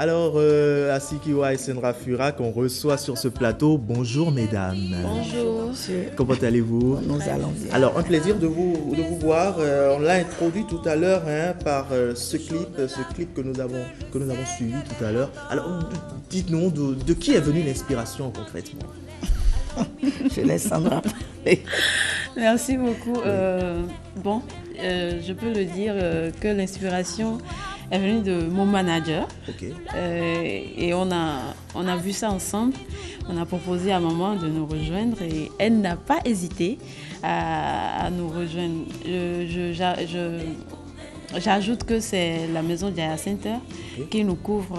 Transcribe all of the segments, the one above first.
Alors, Asikiwa et Sandra Fura qu'on reçoit sur ce plateau. Bonjour mesdames. Bonjour. Comment allez-vous? Nous allons bien. Alors, un plaisir de vous voir. On l'a introduit tout à l'heure par ce clip que nous avons suivi tout à l'heure. Alors, dites-nous de qui est venue l'inspiration concrètement? Je laisse Sandra parler. Merci beaucoup. Je peux le dire que l'inspiration est venue de mon manager. Okay. Et on a vu ça ensemble. On a proposé à maman de nous rejoindre et elle n'a pas hésité à nous rejoindre. J'ajoute que c'est la maison Jaya Center qui nous couvre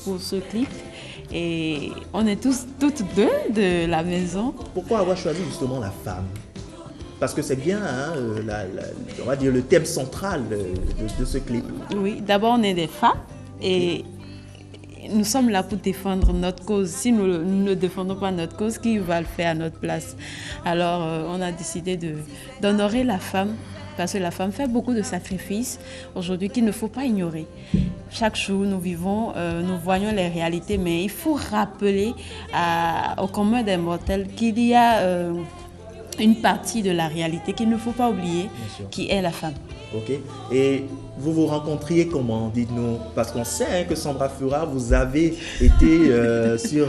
pour ce clip. Et on est toutes deux de la maison. Pourquoi avoir choisi justement la femme? Parce que c'est bien, on va dire, le thème central de ce clip. Oui, d'abord on est des femmes et nous sommes là pour défendre notre cause. Si nous ne défendons pas notre cause, qui va le faire à notre place? Alors on a décidé d'honorer la femme, parce que la femme fait beaucoup de sacrifices aujourd'hui qu'il ne faut pas ignorer. Chaque jour, nous vivons, nous voyons les réalités, mais il faut rappeler au commun des mortels qu'il y a une partie de la réalité qu'il ne faut pas oublier, qui est la femme. Ok. Et vous vous rencontriez comment, dites-nous? Parce qu'on sait que Sandra Fura, vous avez été sur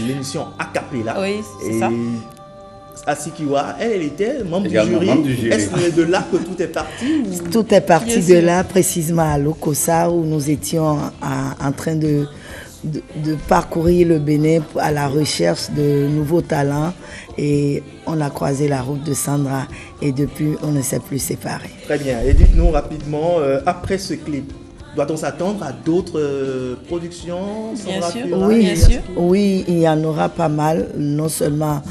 l'émission Acapella. Oui, c'est ça. Asikiwa, elle était membre du jury. Est-ce de là que tout est parti ou... Tout est parti de là, précisément à Lokossa, où nous étions en train de parcourir le Bénin à la recherche de nouveaux talents. Et on a croisé la route de Sandra et depuis, on ne s'est plus séparés. Très bien. Et dites-nous rapidement, après ce clip, doit-on s'attendre à d'autres productions? Bien sûr, oui, bien sûr. Oui, il y en aura pas mal, non seulement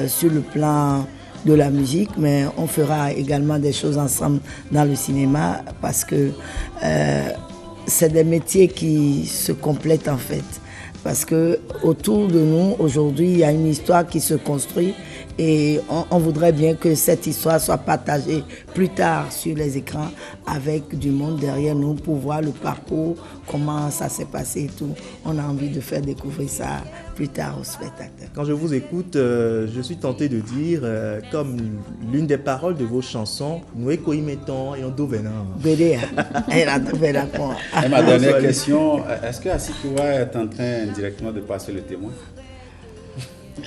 sur le plan de la musique, mais on fera également des choses ensemble dans le cinéma parce que c'est des métiers qui se complètent en fait. Parce que autour de nous, aujourd'hui, il y a une histoire qui se construit et on voudrait bien que cette histoire soit partagée plus tard sur les écrans avec du monde derrière nous pour voir le parcours, comment ça s'est passé et tout. On a envie de faire découvrir ça plus tard aux spectateurs. Quand je vous écoute, je suis tenté de dire, comme l'une des paroles de vos chansons, nous écoïmettons et on douvena. Et ma dernière question, est-ce que Asikiwa est en train directement de passer le témoin?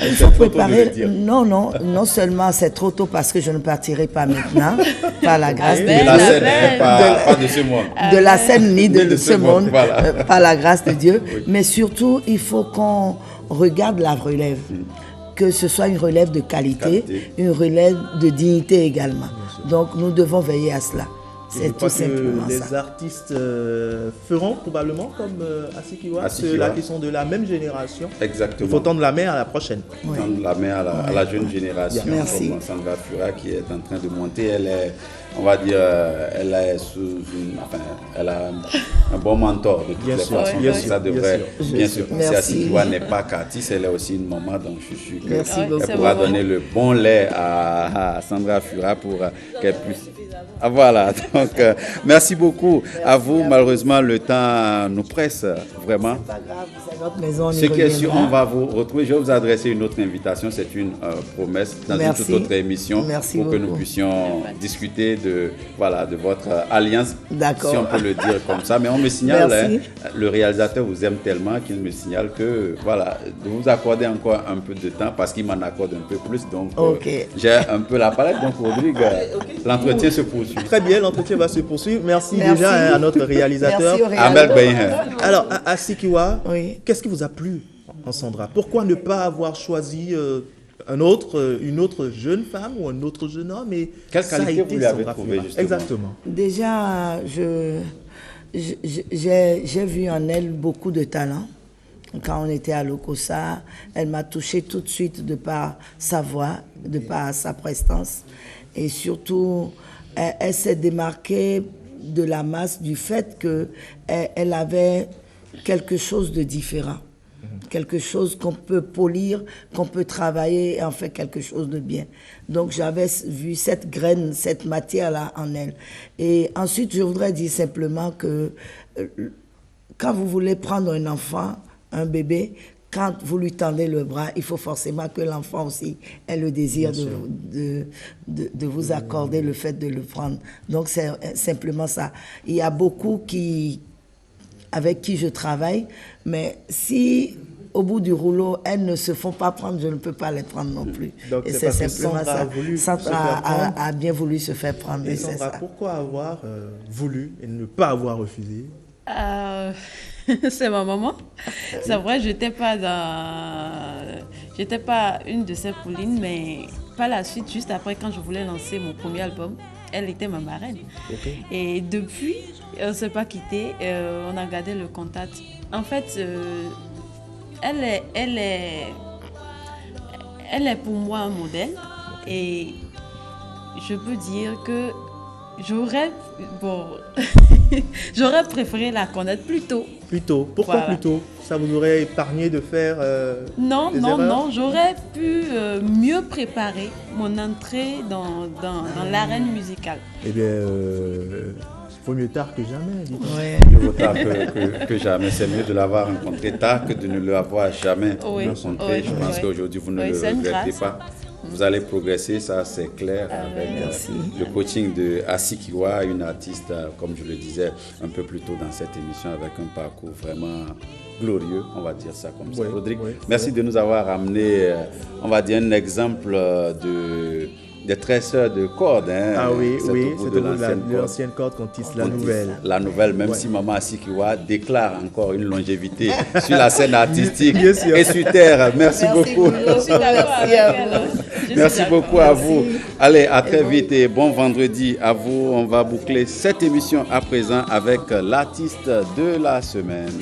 Il faut préparer. Non seulement c'est trop tôt parce que je ne partirai pas maintenant, par la grâce de Dieu. De la scène, pas de ce monde. De la scène ni de ce monde, voilà. Par la grâce de Dieu. Oui. Mais surtout, il faut qu'on regarde la relève. Que ce soit une relève de qualité, une relève de dignité également. Donc nous devons veiller à cela. C'est tout simplement ça. Les artistes feront probablement comme Asikiwa, ceux-là qui sont de la même génération. Exactement. Il faut tendre la main à la prochaine. Oui. Tendre la main à la jeune génération. Merci. Comme Sandra Fura qui est en train de monter. Elle est, on va dire, elle a un bon mentor de toutes les façons. Bien sûr, ça devrait bien sûr. Si Asikiwa n'est pas qu'artiste, elle est aussi une maman, donc je suis sûr qu'elle pourra donner le bon lait à Sandra Fura pour qu'elle puisse. Ah, voilà, donc merci beaucoup à vous. Malheureusement, le temps nous presse vraiment. C'est pas grave, c'est notre maison. Ce qui est sûr, on va vous retrouver. Je vais vous adresser une autre invitation. C'est une promesse dans une toute autre émission pour que nous puissions discuter de votre alliance, si on peut le dire comme ça. Mais on me signale, le réalisateur vous aime tellement qu'il me signale que de vous accorder encore un peu de temps parce qu'il m'en accorde un peu plus. Donc j'ai un peu la palette. Donc Rodrigue, l'entretien se poursuit. Très bien, l'entretien va se poursuivre. Merci déjà à notre réalisateur. Amel Behin. Alors, Asikiwa, qu'est-ce qui vous a plu en Sandra? Pourquoi ne pas avoir choisi une autre jeune femme ou un autre jeune homme? Et quelle qualité vous lui avez trouvé justement? Exactement. Déjà, j'ai vu en elle beaucoup de talent. Quand on était à Lokossa, elle m'a touchée tout de suite de par sa voix, de par sa prestance. Et surtout, elle s'est démarquée de la masse du fait qu'elle avait quelque chose de différent. Quelque chose qu'on peut polir, qu'on peut travailler et en faire quelque chose de bien. Donc j'avais vu cette graine, cette matière-là en elle. Et ensuite, je voudrais dire simplement que quand vous voulez prendre un enfant, un bébé, quand vous lui tendez le bras, il faut forcément que l'enfant aussi ait le désir de vous accorder le fait de le prendre. Donc c'est simplement ça. Il y a beaucoup avec qui je travaille, mais si au bout du rouleau, elles ne se font pas prendre, je ne peux pas les prendre non plus. Donc et c'est simplement ça. Sandra a bien voulu se faire prendre. Et Sandra, pourquoi avoir voulu et ne pas avoir refusé? C'est ma maman. C'est vrai, j'étais pas une de ces poulines, mais par la suite, juste après, quand je voulais lancer mon premier album, elle était ma marraine. Okay. Et depuis, on ne s'est pas quitté, on a gardé le contact. En fait, elle est pour moi un modèle. Et je peux dire que j'aurais préféré la connaître plus tôt. Plus tôt. Pourquoi plus tôt? Ça vous aurait épargné de faire Non, j'aurais pu mieux préparer mon entrée dans l'arène musicale. Eh bien, vaut mieux tard que jamais. Il vaut tard que jamais. C'est mieux de l'avoir rencontré tard que de ne l'avoir jamais rencontré. Je pense qu'aujourd'hui, vous ne le regrettez pas. Vous allez progresser, ça c'est clair, avec le coaching de Asikiwa, une artiste, comme je le disais un peu plus tôt dans cette émission, avec un parcours vraiment glorieux, on va dire ça comme ça. Rodrigue, merci de nous avoir amené, on va dire, un exemple des tresseurs de cordes. C'est de l'ancienne corde qu'on tisse la nouvelle. La nouvelle, même si Maman Asikiwa déclare encore une longévité sur la scène artistique et sur terre. Merci beaucoup. Merci beaucoup à vous. Allez, à très vite et bon vendredi à vous. On va boucler cette émission à présent avec l'artiste de la semaine.